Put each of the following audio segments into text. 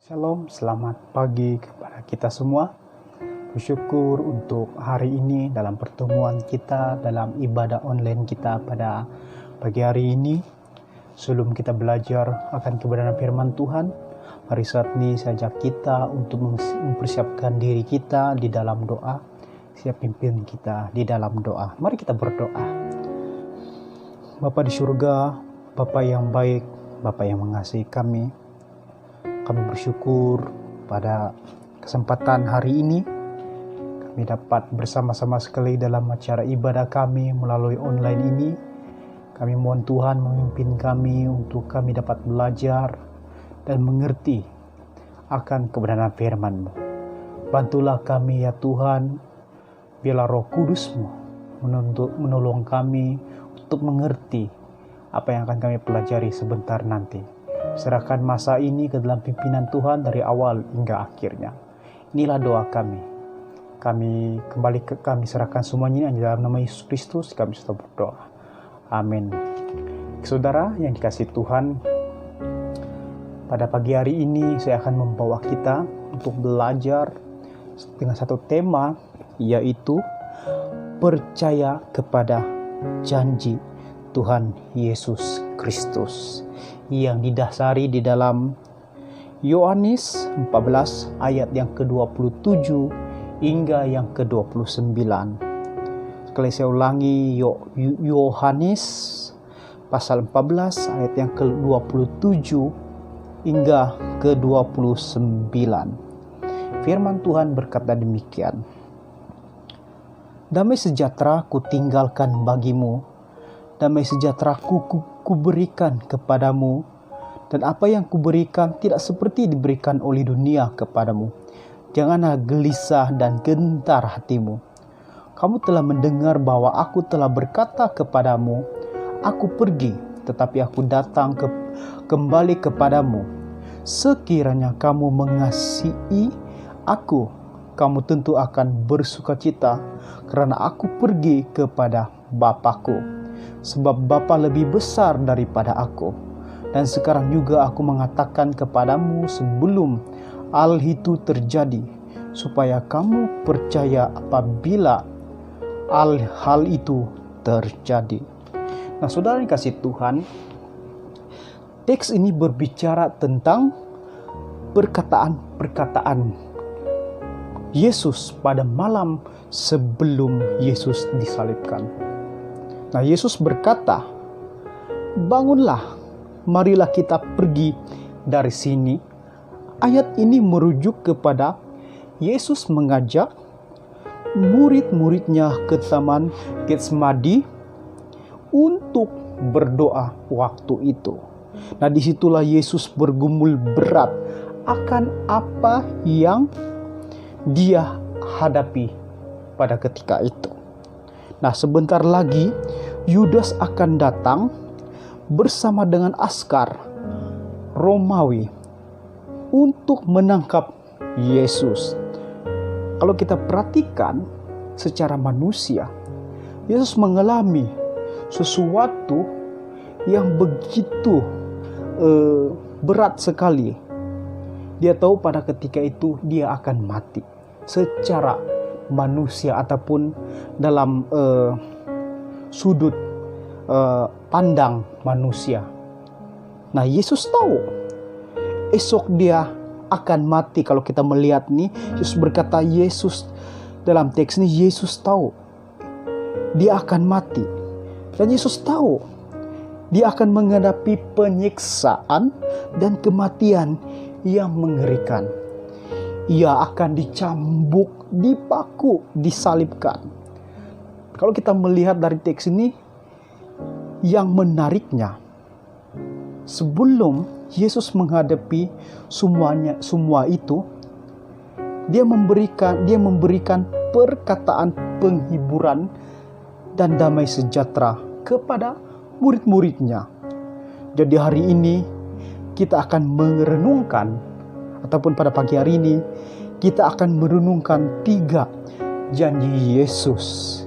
Shalom, selamat pagi kepada kita semua. Bersyukur untuk hari ini dalam pertemuan kita, dalam ibadah online kita pada pagi hari ini. Sebelum kita belajar akan kebenaran firman Tuhan, mari saat ini saya ajak kita untuk mempersiapkan diri kita di dalam doa. Siap pimpin kita di dalam doa. Mari kita berdoa. Bapa di surga, Bapa yang baik, Bapa yang mengasihi kami bersyukur pada kesempatan hari ini kami dapat bersama-sama sekali dalam acara ibadah kami melalui online ini. Kami mohon Tuhan memimpin kami untuk kami dapat belajar dan mengerti akan kebenaran firman-Mu. Bantulah kami ya Tuhan, biarlah Roh Kudus-Mu menolong kami untuk mengerti apa yang akan kami pelajari sebentar nanti. Serahkan masa ini ke dalam pimpinan Tuhan dari awal hingga akhirnya. Inilah doa kami. Kami serahkan semuanya ini dalam nama Yesus Kristus kami sudah berdoa. Amin. Saudara yang dikasihi Tuhan, pada pagi hari ini saya akan membawa kita untuk belajar dengan satu tema, yaitu percaya kepada janji Tuhan Yesus Kristus, yang didasari di dalam Yohanes 14 ayat yang ke-27 hingga yang ke-29. Sekali saya ulangi, Yohanes pasal 14 ayat yang ke-27 hingga ke-29. Firman Tuhan berkata demikian. Damai sejahtera kutinggalkan bagimu, damai sejahtera kuberikan kepadamu, dan apa yang kuberikan tidak seperti diberikan oleh dunia kepadamu. Janganlah gelisah dan gentar hatimu. Kamu telah mendengar bahwa aku telah berkata kepadamu, aku pergi, tetapi aku datang kembali kepadamu. Sekiranya kamu mengasihi aku, kamu tentu akan bersukacita, karena aku pergi kepada Bapa-Ku. Sebab Bapa lebih besar daripada aku. Dan sekarang juga aku mengatakan kepadamu sebelum hal itu terjadi, supaya kamu percaya apabila hal itu terjadi. Nah, saudara yang kasih Tuhan, teks ini berbicara tentang perkataan-perkataan Yesus pada malam sebelum Yesus disalibkan. Nah, Yesus berkata, bangunlah, marilah kita pergi dari sini. Ayat ini merujuk kepada Yesus mengajak murid-muridnya ke Taman Getsemani untuk berdoa waktu itu. Nah, disitulah Yesus bergumul berat akan apa yang dia hadapi pada ketika itu. Nah, sebentar lagi Yudas akan datang bersama dengan askar Romawi untuk menangkap Yesus. Kalau kita perhatikan secara manusia, Yesus mengalami sesuatu yang begitu berat sekali. Dia tahu pada ketika itu dia akan mati secara manusia ataupun dalam sudut pandang manusia. Nah, Yesus tahu esok dia akan mati. Kalau kita melihat nih, Yesus berkata, dalam teks ini Yesus tahu dia akan mati, dan Yesus tahu dia akan menghadapi penyiksaan dan kematian yang mengerikan. Ia akan dicambuk, dipaku, disalibkan. Kalau kita melihat dari teks ini, yang menariknya, sebelum Yesus menghadapi semua itu, dia memberikan perkataan penghiburan dan damai sejahtera kepada murid-muridnya. Jadi hari ini kita akan merenungkan, ataupun pada pagi hari ini kita akan merenungkan 3 janji Yesus.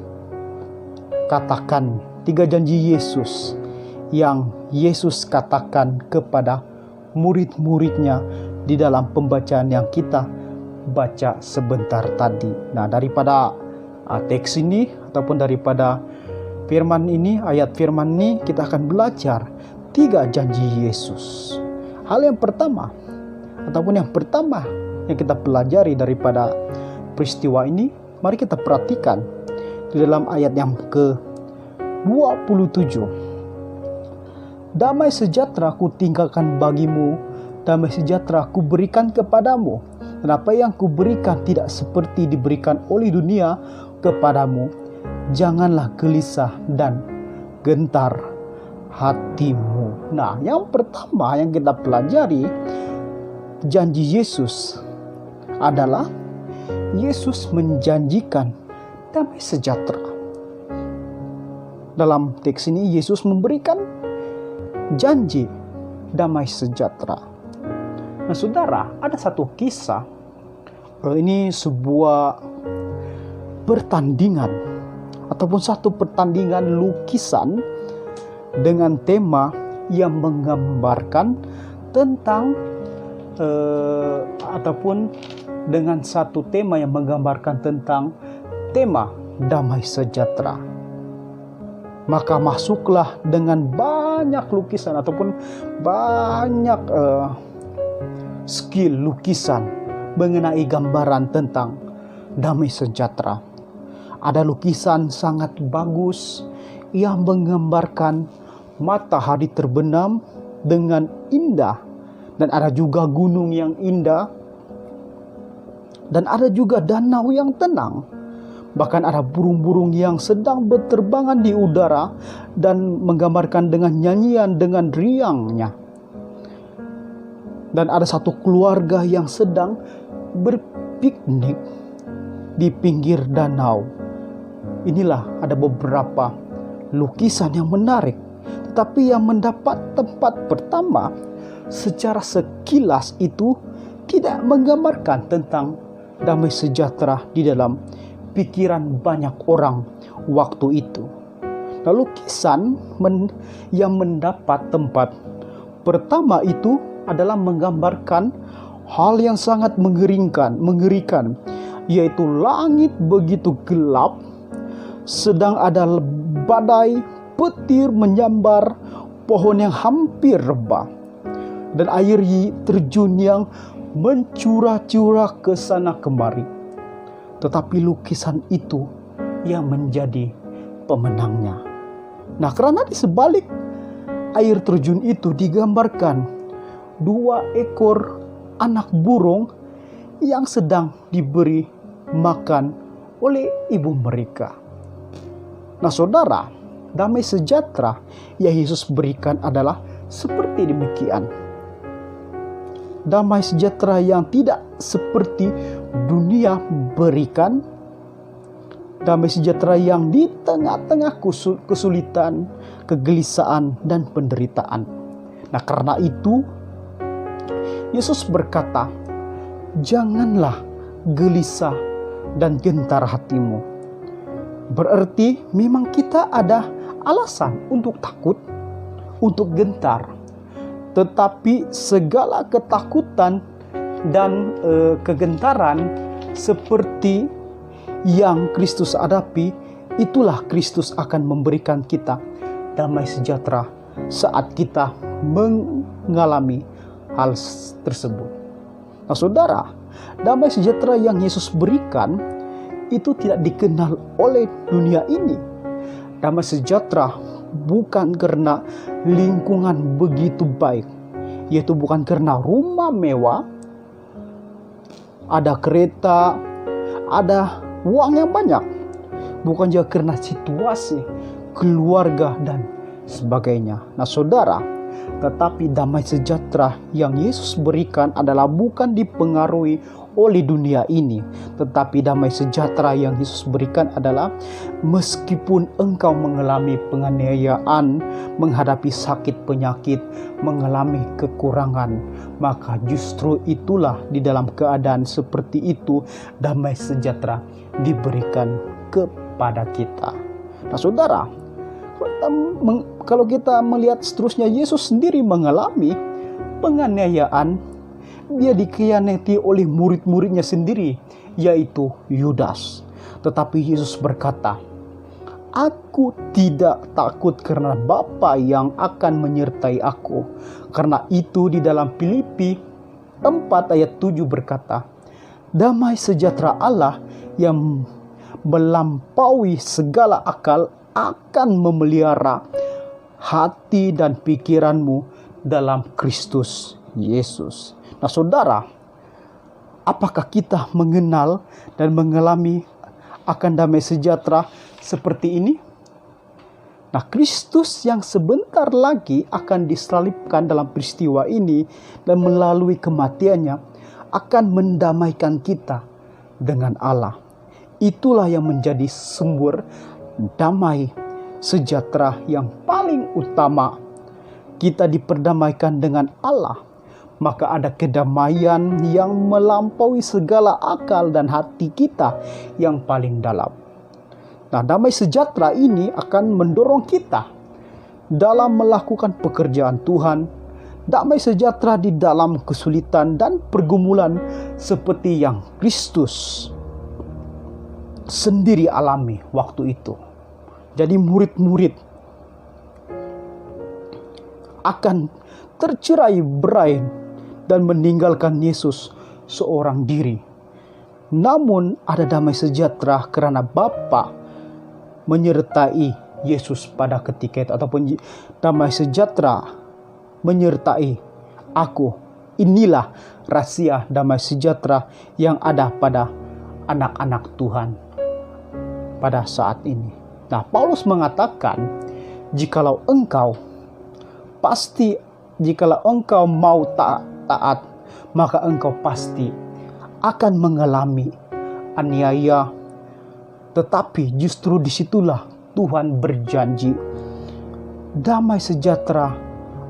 Katakan 3 janji Yesus yang Yesus katakan kepada murid-muridnya di dalam pembacaan yang kita baca sebentar tadi. Nah, daripada teks ini ataupun daripada firman ini, ayat firman ini, kita akan belajar 3 janji Yesus. Hal yang pertama ataupun yang pertama yang kita pelajari daripada peristiwa ini, mari kita perhatikan di dalam ayat yang ke-27. Damai sejahtera ku tinggalkan bagimu, damai sejahtera ku berikan kepadamu. Dan apa yang ku berikan tidak seperti diberikan oleh dunia kepadamu. Janganlah gelisah dan gentar hatimu. Nah, yang pertama yang kita pelajari janji Yesus adalah Yesus menjanjikan damai sejahtera. Dalam teks ini Yesus memberikan janji damai sejahtera. Nah, saudara, ada satu kisah. Ini sebuah pertandingan ataupun satu pertandingan lukisan dengan tema yang menggambarkan tentang ataupun dengan satu tema yang menggambarkan tentang tema damai sejahtera. Maka masuklah dengan banyak lukisan ataupun banyak skill lukisan mengenai gambaran tentang damai sejahtera. Ada lukisan sangat bagus yang menggambarkan matahari terbenam dengan indah, dan ada juga gunung yang indah, dan ada juga danau yang tenang. Bahkan ada burung-burung yang sedang berterbangan di udara dan menggambarkan dengan nyanyian, dengan riangnya. Dan ada satu keluarga yang sedang berpiknik di pinggir danau. Inilah ada beberapa lukisan yang menarik. Tetapi yang mendapat tempat pertama secara sekilas itu tidak menggambarkan tentang damai sejahtera di dalam pikiran banyak orang waktu itu. Nah, lukisan yang mendapat tempat pertama itu adalah menggambarkan hal yang sangat mengerikan, yaitu langit begitu gelap, sedang ada badai, petir menyambar pohon yang hampir rebah, dan air terjun yang mencurah-curah ke sana kemari. Tetapi lukisan itu yang menjadi pemenangnya. Nah, karena di sebalik air terjun itu digambarkan 2 ekor anak burung yang sedang diberi makan oleh ibu mereka. Nah, saudara, damai sejahtera yang Yesus berikan adalah seperti demikian. Damai sejahtera yang tidak seperti dunia berikan. Damai sejahtera yang di tengah-tengah kesulitan, kegelisahan, dan penderitaan. Nah, karena itu Yesus berkata, janganlah gelisah dan gentar hatimu. Berarti memang kita ada alasan untuk takut, untuk gentar. Tetapi segala ketakutan dan kegentaran seperti yang Kristus hadapi, itulah Kristus akan memberikan kita damai sejahtera saat kita mengalami hal tersebut. Nah, saudara, damai sejahtera yang Yesus berikan itu tidak dikenal oleh dunia ini. Damai sejahtera bukan karena lingkungan begitu baik, yaitu bukan karena rumah mewah, ada kereta, ada uang yang banyak, bukan juga karena situasi keluarga dan sebagainya. Nah, saudara, tetapi damai sejahtera yang Yesus berikan adalah bukan dipengaruhi oleh dunia ini, tetapi damai sejahtera yang Yesus berikan adalah meskipun engkau mengalami penganiayaan, menghadapi sakit penyakit, mengalami kekurangan, maka justru itulah di dalam keadaan seperti itu damai sejahtera diberikan kepada kita. Nah, saudara, kalau kita melihat seterusnya, Yesus sendiri mengalami penganiayaan dia dikhianati oleh murid-muridnya sendiri, yaitu Yudas. Tetapi Yesus berkata, "Aku tidak takut karena Bapa yang akan menyertai aku." Karena itu di dalam Filipi 4 ayat 7 berkata, "Damai sejahtera Allah yang melampaui segala akal akan memelihara hati dan pikiranmu dalam Kristus Yesus." Nah saudara, apakah kita mengenal dan mengalami akan damai sejahtera seperti ini? Nah, Kristus yang sebentar lagi akan disalibkan dalam peristiwa ini dan melalui kematiannya akan mendamaikan kita dengan Allah. Itulah yang menjadi sumber damai sejahtera yang paling utama. Kita diperdamaikan dengan Allah, maka ada kedamaian yang melampaui segala akal dan hati kita yang paling dalam. Nah, damai sejahtera ini akan mendorong kita dalam melakukan pekerjaan Tuhan. Damai sejahtera di dalam kesulitan dan pergumulan seperti yang Kristus sendiri alami waktu itu. Jadi murid-murid akan tercerai-berai dan meninggalkan Yesus seorang diri. Namun ada damai sejahtera karena Bapa menyertai Yesus pada ketika itu, ataupun damai sejahtera menyertai aku. Inilah rahasia damai sejahtera yang ada pada anak-anak Tuhan pada saat ini. Nah, Paulus mengatakan, jikalau engkau mau taat, maka engkau pasti akan mengalami aniaya. Tetapi justru disitulah Tuhan berjanji, damai sejahtera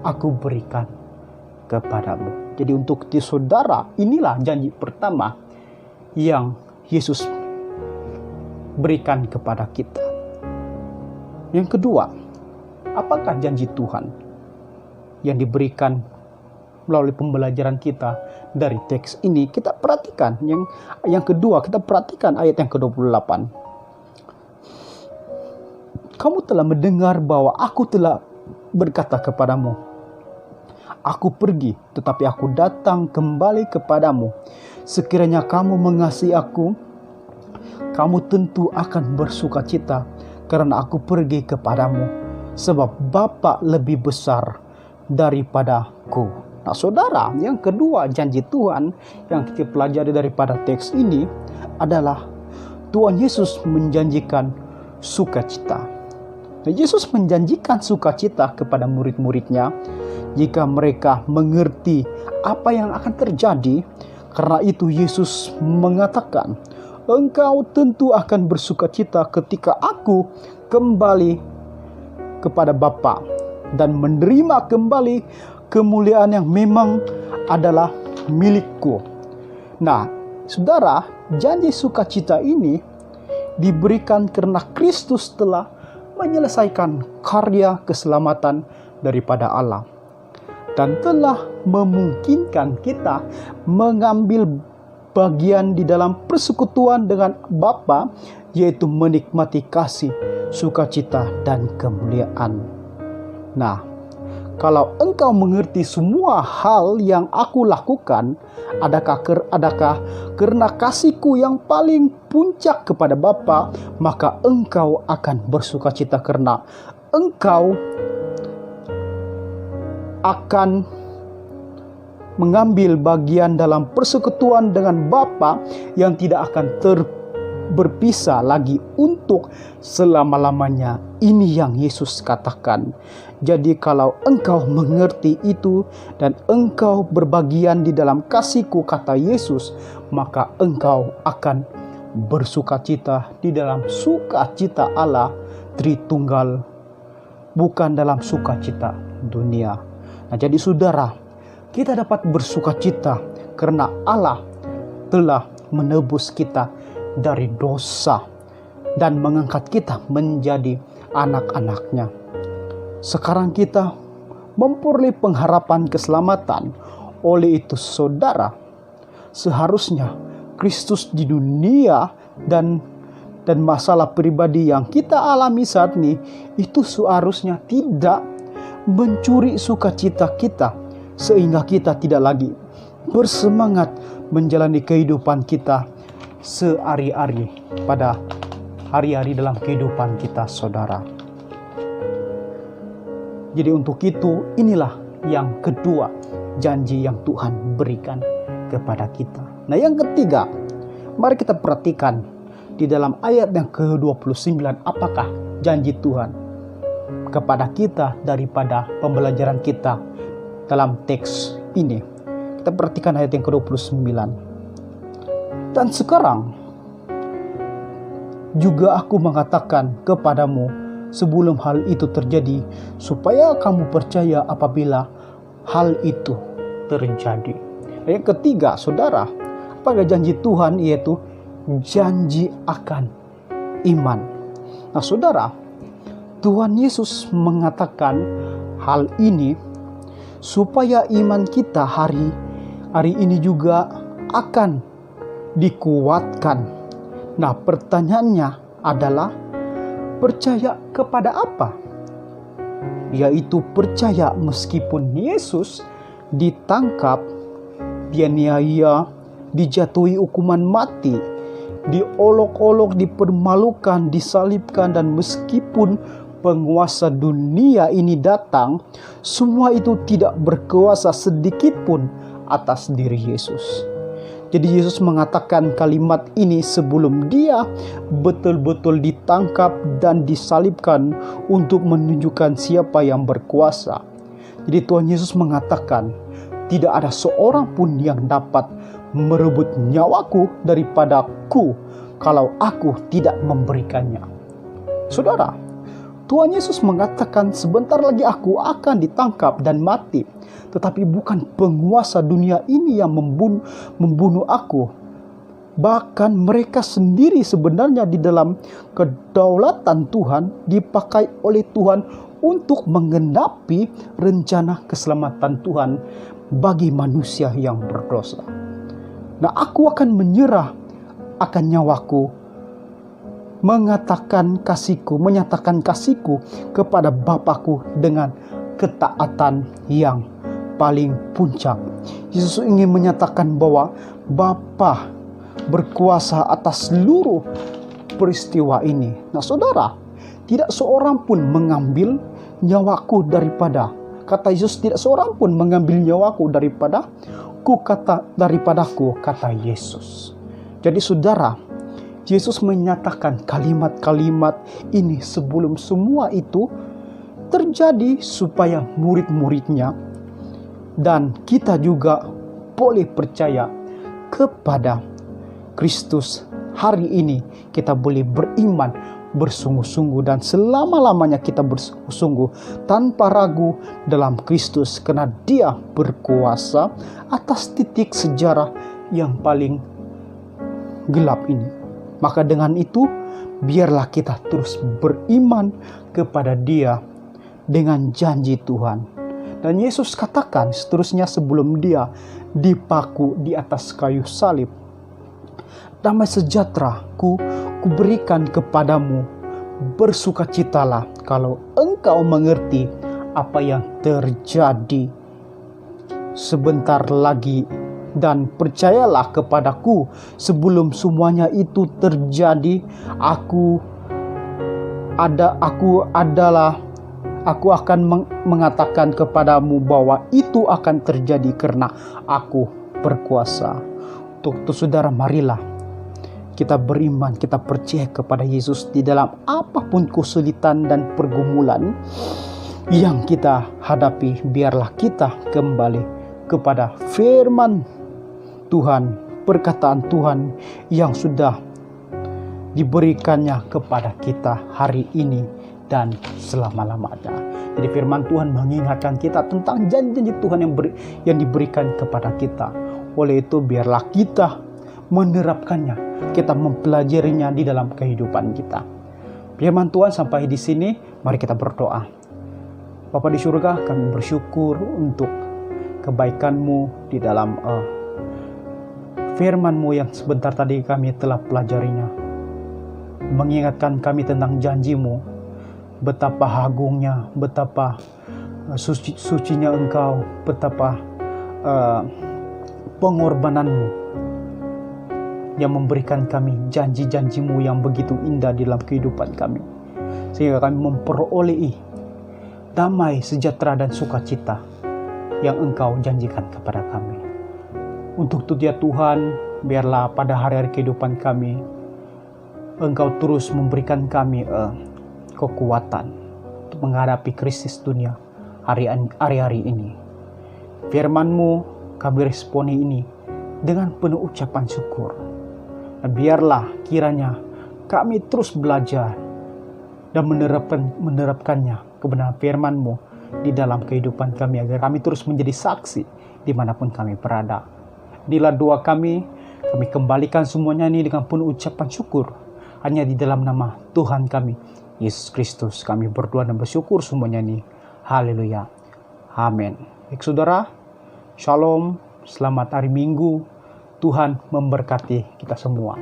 aku berikan kepadamu. Jadi untuk saudara, inilah janji pertama yang Yesus berikan kepada kita. Yang kedua, apakah janji Tuhan yang diberikan melalui pembelajaran kita dari teks ini? Kita perhatikan yang kedua, kita perhatikan ayat yang ke-28. Kamu telah mendengar bahwa aku telah berkata kepadamu, aku pergi, tetapi aku datang kembali kepadamu. Sekiranya kamu mengasihi aku, kamu tentu akan bersuka cita karena aku pergi kepadamu, sebab Bapa lebih besar daripadaku. Nah saudara, yang kedua janji Tuhan yang kita pelajari daripada teks ini adalah Tuhan Yesus menjanjikan sukacita. Nah, Yesus menjanjikan sukacita kepada murid-muridnya jika mereka mengerti apa yang akan terjadi. Karena itu Yesus mengatakan, engkau tentu akan bersukacita ketika aku kembali kepada Bapa dan menerima kembali kemuliaan yang memang adalah milikku. Nah, saudara, janji sukacita ini diberikan karena Kristus telah menyelesaikan karya keselamatan daripada Allah dan telah memungkinkan kita mengambil bagian di dalam persekutuan dengan Bapa, yaitu menikmati kasih, sukacita, dan kemuliaan. Nah, kalau engkau mengerti semua hal yang aku lakukan, adakah karena kasihku yang paling puncak kepada Bapa, maka engkau akan bersukacita karena engkau akan mengambil bagian dalam persekutuan dengan Bapa yang tidak akan berpisah lagi untuk selama-lamanya. Ini yang Yesus katakan. Jadi kalau engkau mengerti itu dan engkau berbagian di dalam kasihku, kata Yesus, maka engkau akan bersukacita di dalam sukacita Allah Tritunggal, bukan dalam sukacita dunia. Nah, jadi saudara, kita dapat bersukacita karena Allah telah menebus kita dari dosa dan mengangkat kita menjadi anak-anaknya. Sekarang kita memperoleh pengharapan keselamatan Oleh itu saudara, seharusnya Kristus di dunia dan masalah pribadi yang kita alami saat ini itu seharusnya tidak mencuri sukacita kita, sehingga kita tidak lagi bersemangat menjalani kehidupan kita sehari-hari pada hari-hari dalam kehidupan kita, saudara. Jadi untuk itu, inilah yang kedua janji yang Tuhan berikan kepada kita. Nah, yang ketiga, mari kita perhatikan di dalam ayat yang ke-29, apakah janji Tuhan kepada kita daripada pembelajaran kita dalam teks ini. Kita perhatikan ayat yang ke-29. Dan sekarang juga aku mengatakan kepadamu sebelum hal itu terjadi, supaya kamu percaya apabila hal itu terjadi. Yang ketiga, saudara, pada janji Tuhan yaitu janji akan iman. Nah, saudara, Tuhan Yesus mengatakan hal ini supaya iman kita hari ini juga akan dikuatkan. Nah, pertanyaannya adalah percaya kepada apa? Yaitu percaya meskipun Yesus ditangkap, dianiaya, dijatuhi hukuman mati, diolok-olok, dipermalukan, disalibkan, dan meskipun penguasa dunia ini datang, semua itu tidak berkuasa sedikit pun atas diri Yesus. Jadi Yesus mengatakan kalimat ini sebelum dia betul-betul ditangkap dan disalibkan untuk menunjukkan siapa yang berkuasa. Jadi Tuhan Yesus mengatakan, tidak ada seorang pun yang dapat merebut nyawaku daripadaku kalau aku tidak memberikannya. Saudara, Tuhan Yesus mengatakan sebentar lagi aku akan ditangkap dan mati. Tetapi bukan penguasa dunia ini yang membunuh aku. Bahkan mereka sendiri sebenarnya di dalam kedaulatan Tuhan dipakai oleh Tuhan untuk menggenapi rencana keselamatan Tuhan bagi manusia yang berdosa. Nah, aku akan menyerah akan nyawaku, menyatakan kasihku kepada Bapakku dengan ketaatan yang paling puncak. Yesus ingin menyatakan bahwa Bapa berkuasa atas seluruh peristiwa ini. Nah, saudara, tidak seorang pun mengambil nyawaku daripada, kata Yesus, tidak seorang pun mengambil nyawaku daripadaku, kata Yesus. Jadi saudara, Yesus menyatakan kalimat-kalimat ini sebelum semua itu terjadi supaya murid-muridnya dan kita juga boleh percaya kepada Kristus. Hari ini kita boleh beriman bersungguh-sungguh dan selama-lamanya kita bersungguh-sungguh tanpa ragu dalam Kristus, karena Dia berkuasa atas titik sejarah yang paling gelap ini. Maka dengan itu biarlah kita terus beriman kepada Dia dengan janji Tuhan. Dan Yesus katakan seterusnya sebelum Dia dipaku di atas kayu salib, damai sejahtera ku berikan kepadamu, bersukacitalah kalau engkau mengerti apa yang terjadi sebentar lagi, dan percayalah kepadaku sebelum semuanya itu terjadi, aku akan mengatakan kepadamu bahwa itu akan terjadi karena aku berkuasa. Untuk itu saudara, marilah kita beriman, kita percaya kepada Yesus di dalam apapun kesulitan dan pergumulan yang kita hadapi. Biarlah kita kembali kepada firman Tuhan, perkataan Tuhan yang sudah diberikannya kepada kita hari ini dan selama-lamanya. Jadi firman Tuhan mengingatkan kita tentang janji-janji Tuhan yang diberikan kepada kita. Oleh itu biarlah kita menerapkannya, kita mempelajarinya di dalam kehidupan kita. Firman Tuhan sampai di sini, mari kita berdoa. Bapa di surga, kami bersyukur untuk kebaikan-Mu, di dalam firman-Mu yang sebentar tadi kami telah pelajarinya, mengingatkan kami tentang janji-Mu, betapa agungnya, betapa sucinya Engkau, betapa pengorbanan-Mu yang memberikan kami janji-janji-Mu yang begitu indah di dalam kehidupan kami, sehingga kami memperoleh damai, sejahtera, dan sukacita yang Engkau janjikan kepada kami. Untuk itu ya Tuhan, biarlah pada hari-hari kehidupan kami, Engkau terus memberikan kami kekuatan untuk menghadapi krisis dunia hari-hari ini. Firman-Mu kami responi ini dengan penuh ucapan syukur. Dan biarlah kiranya kami terus belajar dan menerapkannya, kebenaran firman-Mu di dalam kehidupan kami, agar kami terus menjadi saksi dimanapun kami berada. Inilah doa kami kembalikan semuanya ini dengan penuh ucapan syukur. Hanya di dalam nama Tuhan kami, Yesus Kristus, kami berdoa dan bersyukur semuanya ini. Haleluya. Amin. Baik saudara, Shalom, selamat hari Minggu. Tuhan memberkati kita semua.